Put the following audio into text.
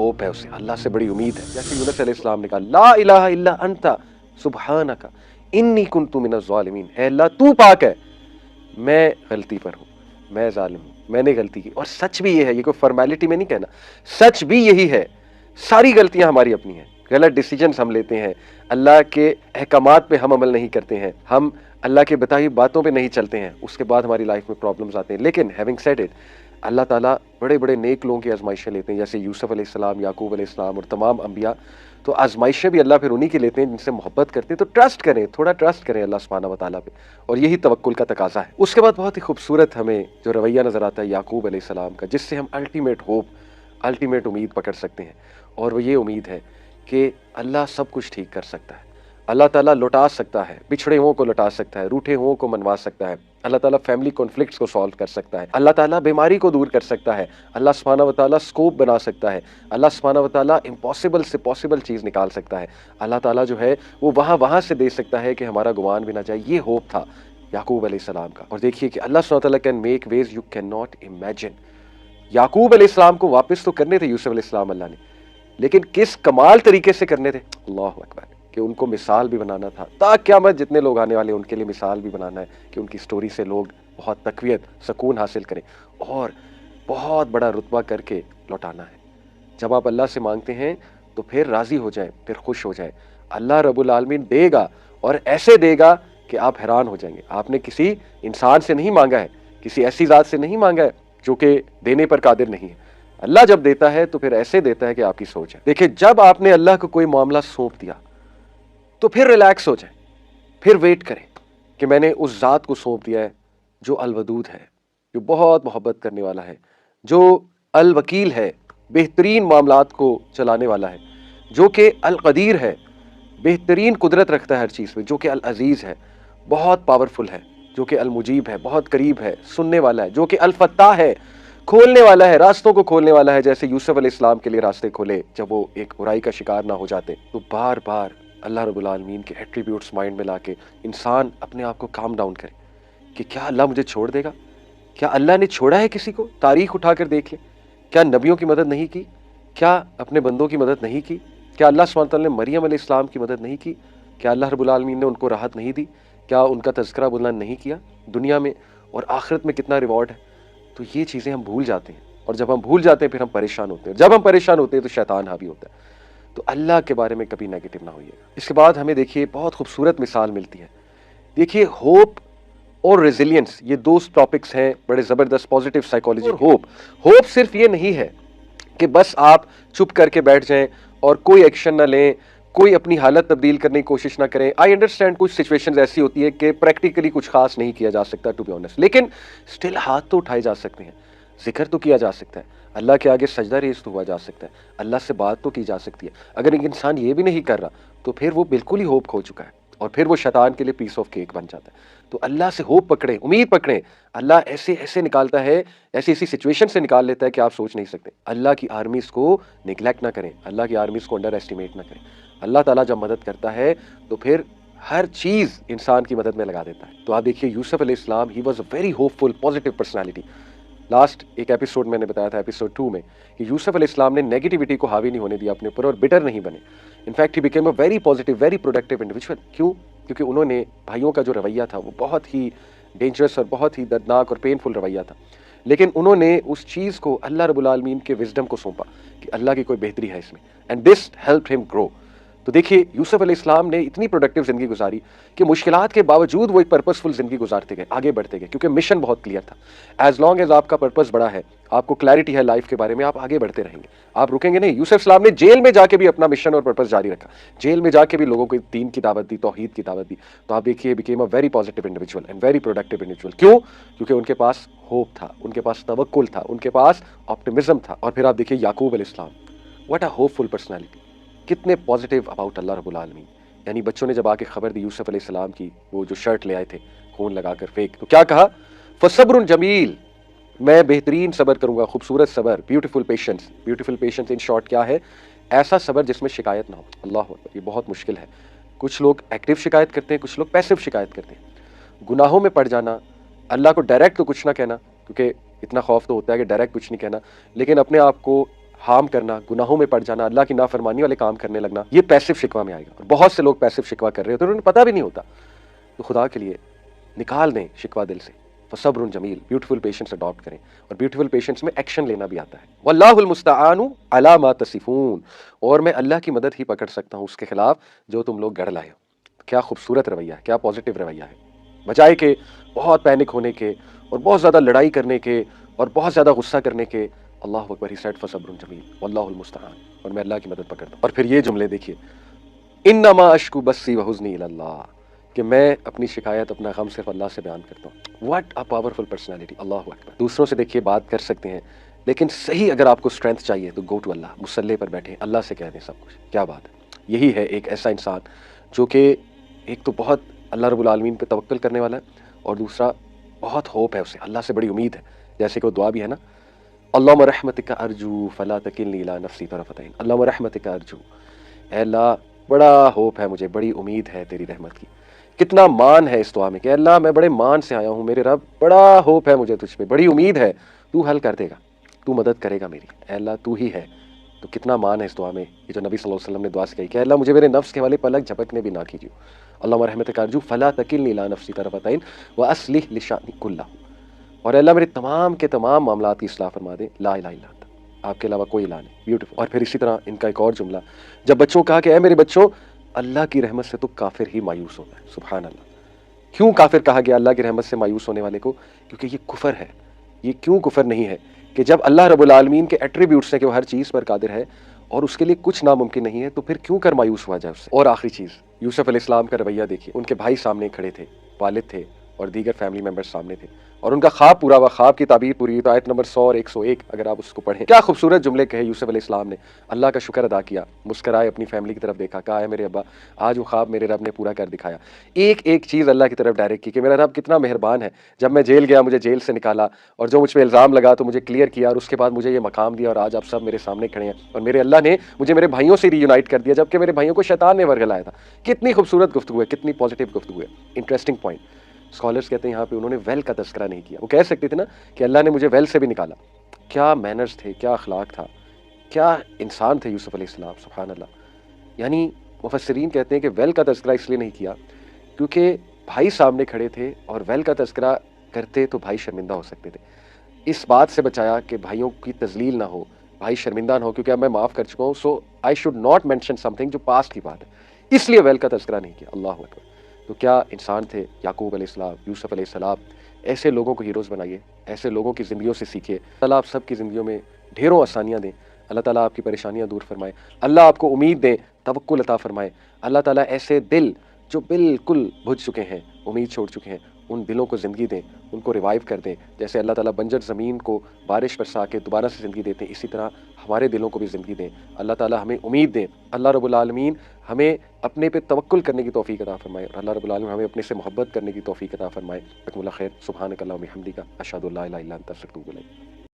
Hope ہے اسے, اللہ سے بڑی امید ہے. جیسے یونس علیہ السلام نے کہا لا الہ الا انت سبحانک انی کنت من الظالمین, اے اللہ تو پاک ہے, میں غلطی پر ہوں, میں ظالم ہوں, میں نے غلطی کی. اور سچ بھی یہ ہے, یہ کوئی فارمیلٹی میں نہیں کہنا, سچ بھی یہی ہے. ساری غلطیاں ہماری اپنی ہیں, غلط ڈیسیجنز ہم لیتے ہیں, اللہ کے احکامات پہ ہم عمل نہیں کرتے ہیں, ہم اللہ کے بتائی باتوں پہ نہیں چلتے ہیں, اس کے بعد ہماری لائف میں پرابلمز آتے ہیں. لیکن ہیونگ سیڈ اٹ, اللہ تعالیٰ بڑے بڑے نیک لوگوں کی آزمائشیں لیتے ہیں, جیسے یوسف علیہ السلام, یعقوب علیہ السلام اور تمام انبیاء. تو آزمائشیں بھی اللہ پھر انہی کی لیتے ہیں جن سے محبت کرتے ہیں. تو ٹرسٹ کریں, تھوڑا ٹرسٹ کریں اللہ سبحانہ و تعالیٰ پہ, اور یہی توکل کا تقاضا ہے. اس کے بعد بہت ہی خوبصورت ہمیں جو رویہ نظر آتا ہے یعقوب علیہ السلام کا, جس سے ہم الٹیمیٹ ہوپ, الٹیمیٹ امید پکڑ سکتے ہیں. اور وہ یہ امید ہے کہ اللہ سب کچھ ٹھیک کر سکتا ہے. اللہ تعالیٰ لوٹا سکتا ہے, بچھڑے ہوں کو لوٹا سکتا ہے, روٹھے ہوں کو منوا سکتا ہے. اللہ تعالیٰ فیملی کانفلکٹس کو سالو کر سکتا ہے. اللہ تعالیٰ بیماری کو دور کر سکتا ہے. اللہ سبحانہ و تعالیٰ سکوپ بنا سکتا ہے. اللہ سبحانہ و تعالیٰ امپاسبل سے پاسبل چیز نکال سکتا ہے. اللہ تعالیٰ جو ہے وہ وہاں سے دے سکتا ہے کہ ہمارا گمان بھی نہ جائے. یہ ہوپ تھا یعقوب علیہ السلام کا. اور دیکھیے کہ اللہ سبحانہ و تعالیٰ can make ways you can not imagine. Yaqub علیہ السلام کو واپس تو کرنے تھے یوسف علیہ السلام اللہ نے, لیکن کس کمال طریقے سے کرنے تھے, اللہ اکبر, کہ ان کو مثال بھی بنانا تھا. تا قیامت جتنے لوگ آنے والے ان کے لیے مثال بھی بنانا ہے, کہ ان کی سٹوری سے لوگ بہت تقویت, سکون حاصل کریں, اور بہت بڑا رتبہ کر کے لوٹانا ہے. جب آپ اللہ سے مانگتے ہیں تو پھر راضی ہو جائیں, پھر خوش ہو جائیں. اللہ رب العالمین دے گا, اور ایسے دے گا کہ آپ حیران ہو جائیں گے. آپ نے کسی انسان سے نہیں مانگا ہے, کسی ایسی ذات سے نہیں مانگا ہے جو کہ دینے پر قادر نہیں ہے. اللہ جب دیتا ہے تو پھر ایسے دیتا ہے کہ آپ کی سوچ ہے. دیکھیں, جب آپ نے اللہ کو کوئی معاملہ سونپ دیا تو پھر ریلیکس ہو جائیں, پھر ویٹ کریں کہ میں نے اس ذات کو سونپ دیا ہے جو الودود ہے, جو بہت محبت کرنے والا ہے, جو الوکیل ہے, بہترین معاملات کو چلانے والا ہے, جو کہ القدیر ہے, بہترین قدرت رکھتا ہے ہر چیز پہ, جو کہ العزیز ہے, بہت پاورفل ہے, جو کہ المجیب ہے, بہت قریب ہے, سننے والا ہے, جو کہ الفتاح ہے, کھولنے والا ہے, راستوں کو کھولنے والا ہے. جیسے یوسف علیہ السلام کے لیے راستے کھولے جب وہ ایک برائی کا شکار نہ ہو جاتے. تو بار بار اللہ رب العالمین کے ایٹریبیوٹس مائنڈ میں لا کے انسان اپنے آپ کو کام ڈاؤن کرے کہ کیا اللہ مجھے چھوڑ دے گا, کیا اللہ نے چھوڑا ہے کسی کو. تاریخ اٹھا کر دیکھ لیں, کیا نبیوں کی مدد نہیں کی, کیا اپنے بندوں کی مدد نہیں کی, کیا اللہ سبحانہ وتعالیٰ نے مریم علیہ السلام کی مدد نہیں کی, کیا اللہ رب العالمین نے ان کو راحت نہیں دی, کیا ان کا تذکرہ بلند نہیں کیا دنیا میں, اور آخرت میں کتنا ریوارڈ ہے. تو یہ چیزیں ہم بھول جاتے ہیں, اور جب ہم بھول جاتے ہیں پھر ہم پریشان ہوتے ہیں. جب ہم پریشان ہوتے ہیں تو شیطان حاوی ہوتا ہے. تو اللہ کے بارے میں کبھی نیگیٹو نہ ہوئیے. اس کے بعد ہمیں دیکھیے بہت خوبصورت مثال ملتی ہے. دیکھیے, ہوپ اور ریزیلینس, یہ دو ٹاپکس ہیں بڑے زبردست پازیٹیو سائیکالوجی. ہوپ صرف یہ نہیں ہے کہ بس آپ چپ کر کے بیٹھ جائیں اور کوئی ایکشن نہ لیں, کوئی اپنی حالت تبدیل کرنے کی کوشش نہ کریں. آئی انڈرسٹینڈ کچھ سچویشنز ایسی ہوتی ہے کہ پریکٹیکلی کچھ خاص نہیں کیا جا سکتا ٹو بی آنیسٹ, لیکن اسٹل ہاتھ تو اٹھائے جا سکتے ہیں, ذکر تو کیا جا سکتا ہے, اللہ کے آگے سجدہ ریز تو ہوا جا سکتا ہے, اللہ سے بات تو کی جا سکتی ہے. اگر ایک انسان یہ بھی نہیں کر رہا تو پھر وہ بالکل ہی ہوپ کھو چکا ہے, اور پھر وہ شیطان کے لیے پیس آف کیک بن جاتا ہے. تو اللہ سے ہوپ پکڑیں, امید پکڑیں. اللہ ایسے نکالتا ہے, ایسی سچویشن سے نکال لیتا ہے کہ آپ سوچ نہیں سکتے. اللہ کی آرمیز کو نیگلیکٹ نہ کریں, اللہ کی آرمیز کو انڈر ایسٹیمیٹ نہ کریں. اللہ تعالیٰ جب مدد کرتا ہے تو پھر ہر چیز انسان کی مدد میں لگا دیتا ہے. تو آپ دیکھیے یوسف علیہ السلام, he was a very hopeful positive personality. Last ایک ایپیسوڈ میں نے بتایا تھا, ایپیسوڈ 2 میں, کہ یوسف علیہ السلام نے نیگیٹیوٹی کو حاوی نہیں ہونے دیا اپنے اوپر, اور بٹر نہیں بنے. In fact he became a very positive, very productive individual. کیوں؟ کیونکہ انہوں نے بھائیوں کا جو رویہ تھا وہ بہت ہی ڈینجرس اور بہت ہی دردناک اور پینفل رویہ تھا, لیکن انہوں نے اس چیز کو اللہ رب العالمین کے وزڈم کو سونپا کہ اللہ کی کوئی بہتری ہے اس میں, اینڈ دس ہیلپڈ ہم گرو. تو دیکھیے یوسف علیہ السلام نے اتنی پروڈکٹیو زندگی گزاری کہ مشکلات کے باوجود وہ ایک پرپسفل زندگی گزارتے گئے, آگے بڑھتے گئے, کیونکہ مشن بہت کلیئر تھا. ایز لانگ ایز آپ کا پرپس بڑا ہے, آپ کو کلیئرٹی ہے لائف کے بارے میں, آپ آگے بڑھتے رہیں گے, آپ رکیں گے نہیں. یوسف السلام نے جیل میں جا کے بھی اپنا مشن اور پرپس جاری رکھا, جیل میں جا کے بھی لوگوں کو دین کی دعوت دی, توحید کی دعوت دی. تو آپ دیکھیے became a very positive individual and very productive individual. کیوں؟ کیونکہ ان کے پاس ہوپ تھا, ان کے پاس توکل تھا, ان کے پاس آپٹیمزم تھا. اور پھر آپ دیکھیے یعقوب علیہ السلام, what a hopeful personality, کتنے پازیٹیو اباؤٹ اللہ رب العالمین. یعنی بچوں نے جب آ کے خبر دی یوسف علیہ السلام کی, وہ جو شرٹ لے آئے تھے خون لگا کر فیک, تو کیا کہا؟ فصبر جمیل, میں بہترین صبر کروں گا, خوبصورت صبر, beautiful patience. Beautiful patience in short کیا ہے؟ ایسا صبر جس میں شکایت نہ ہو. اللہ اکبر, یہ بہت مشکل ہے. کچھ لوگ ایکٹیو شکایت کرتے ہیں, کچھ لوگ پیسو شکایت کرتے ہیں. گناہوں میں پڑ جانا, اللہ کو ڈائریکٹ تو کچھ نہ کہنا, کیونکہ اتنا خوف تو ہوتا ہے کہ ڈائریکٹ کچھ نہیں کہنا, لیکن اپنے آپ کو ہارم کرنا، گناہوں میں پڑ جانا، اللہ کی نافرمانی والے کام کرنے لگنا، یہ پیسو شکوہ میں آئے گا. اور بہت سے لوگ پیسو شکوہ کر رہے ہوتے ہیں، انہیں پتہ بھی نہیں ہوتا. تو خدا کے لیے نکال دیں شکوہ دل سے. فصبر جمیل، بیوٹیفل پیشنس اڈاپٹ کریں، اور بیوٹیفل پیشنس میں ایکشن لینا بھی آتا ہے. واللہ المستعان علی ما تصفون، اور میں اللہ کی مدد ہی پکڑ سکتا ہوں اس کے خلاف جو تم لوگ گڑھ لائے ہو. کیا خوبصورت رویہ ہے، کیا پازیٹیو رویہ ہے، بجائے کہ بہت پینک ہونے کے اور بہت زیادہ لڑائی کرنے کے اور بہت زیادہ غصہ کرنے کے. اللہ اکبر، ہی سیڈ فصبر جمیل واللہ المستعان، اور میں اللہ کی مدد پکڑتا ہوں. اور پھر یہ جملے دیکھیے، انما اشکو بسی وحزنی الی اللہ، کہ میں اپنی شکایت، اپنا غم صرف اللہ سے بیان کرتا ہوں. What a powerful personality. Allah اکبر. دوسروں سے دیکھیے بات کر سکتے ہیں، لیکن صحیح اگر آپ کو اسٹرینتھ چاہیے تو گو ٹو اللہ، مصلی پر بیٹھے اللہ سے کہہ دیں سب کچھ. کیا بات ہے. یہی ہے ایک ایسا انسان جو کہ ایک تو بہت اللہ رب العالمین پہ توکل کرنے والا ہے، اور دوسرا بہت ہوپ ہے اسے، اللہ سے بڑی امید ہے. جیسے کہ وہ دعا بھی ہے نا، اللہم رحمتک ارجو فلا تکلنی الی نفسی طرفۃ عین. اللہم رحمتک ارجو، اے اللہ بڑا ہوپ ہے مجھے، بڑی امید ہے تیری رحمت کی. کتنا مان ہے اس دعا میں کہ اللہ میں بڑے مان سے آیا ہوں، میرے رب بڑا ہوپ ہے مجھے تجھ پہ، بڑی امید ہے تو حل کر دے گا، تو مدد کرے گا میری. اے اللہ تو ہی ہے. تو کتنا مان ہے اس دعا میں، یہ جو نبی صلی اللہ علیہ وسلم نے دعا سکھائی کہ اے اللہ مجھے میرے نفس کے والے پلک جھپکنے بھی نہ کیجیے. اللہم رحمتک ارجو فلا تکلنی الی نفسی طرفۃ عین واصلح لشأنی کلہ، اور اے اللہ میرے تمام کے تمام معاملات کی اصلاح فرما دے. لا الہ الا انت، آپ کے علاوہ کوئی الہ نہیں. بیوٹیفل. اور پھر اسی طرح ان کا ایک اور جملہ، جب بچوں کہا کہ اے میرے بچوں اللہ کی رحمت سے تو کافر ہی مایوس ہوتا ہے. سبحان اللہ. کیوں کافر کہا گیا اللہ کی رحمت سے مایوس ہونے والے کو؟ کیونکہ یہ کفر ہے. یہ کیوں کفر نہیں ہے کہ جب اللہ رب العالمین کے ایٹریبیوٹس ہیں کہ وہ ہر چیز پر قادر ہے اور اس کے لیے کچھ ناممکن نہیں ہے، تو پھر کیوں کر مایوس ہوا جائے اس سے. اور آخری چیز، یوسف علیہ السلام کا رویہ دیکھیے. ان کے بھائی سامنے کھڑے تھے، والد تھے اور دیگر فیملی ممبرز سامنے تھے، اور ان کا خواب پورا ہوا. خواب کی تعبیر پوری ہوئی تو آیت نمبر 100 اور 101 اگر آپ اس کو پڑھیں، کیا خوبصورت جملے کہے یوسف علیہ السلام نے. اللہ کا شکر ادا کیا، مسکرائے، اپنی فیملی کی طرف دیکھا، کہا اے میرے ابا آج وہ خواب میرے رب نے پورا کر دکھایا. ایک ایک چیز اللہ کی طرف ڈائریکٹ کی کہ میرا رب کتنا مہربان ہے. جب میں جیل گیا مجھے جیل سے نکالا، اور جو مجھ پہ الزام لگا تو مجھے کلیئر کیا، اور اس کے بعد مجھے یہ مقام دیا، اور آج آپ سب میرے سامنے کھڑے ہیں، اور میرے اللہ نے مجھے میرے بھائیوں سے ری یونائٹ کر دیا جبکہ میرے بھائیوں کو شیطان نے ورگلایا تھا. کتنی خوبصورت گفتگو ہے، کتنی پازیٹیو گفتگو ہے. انٹرسٹنگ پوائنٹ، اسکالرس کہتے ہیں یہاں پہ انہوں نے ویل کا تذکرہ نہیں کیا. وہ کہہ سکتے تھے نا کہ اللہ نے مجھے ویل سے بھی نکالا. کیا مینرز تھے، کیا اخلاق تھا، کیا انسان تھے یوسف علیہ السلام. سبحان اللہ. یعنی مفسرین کہتے ہیں کہ ویل کا تذکرہ اس لیے نہیں کیا کیونکہ بھائی سامنے کھڑے تھے، اور ویل کا تذکرہ کرتے تو بھائی شرمندہ ہو سکتے تھے. اس بات سے بچایا کہ بھائیوں کی تذلیل نہ ہو، بھائی شرمندہ نہ ہو، کیونکہ اب میں معاف کر چکا ہوں، so I should not mention something جو پاسٹ کی بات ہے، اس لیے ویل کا تذکرہ نہیں کیا. اللہ اکبر. تو کیا انسان تھے یعقوب علیہ السلام، یوسف علیہ السلام. ایسے لوگوں کو ہیروز بنائیے، ایسے لوگوں کی زندگیوں سے سیکھیے. اللہ آپ سب کی زندگیوں میں ڈھیروں آسانیاں دیں. اللہ تعالیٰ آپ کی پریشانیاں دور فرمائے. اللہ آپ کو امید دیں، توکل عطا فرمائے. اللہ تعالیٰ ایسے دل جو بالکل بجھ چکے ہیں، امید چھوڑ چکے ہیں، ان دلوں کو زندگی دیں، ان کو ریوائیو کر دیں. جیسے اللہ تعالیٰ بنجر زمین کو بارش برسا کے دوبارہ سے زندگی دیتے ہیں، اسی طرح ہمارے دلوں کو بھی زندگی دیں. اللہ تعالیٰ ہمیں امید دیں. اللہ رب العالمین ہمیں اپنے پہ توکل کرنے کی توفیق عطا فرمائے، اور اللہ رب العالمین ہمیں اپنے سے محبت کرنے کی توفیق عطا فرمائے. جزاکم اللہ خیر. سبحانک اللہم و بحمدک، اشہد ان لا الہ الا انت، استغفرک و اتوب الیک.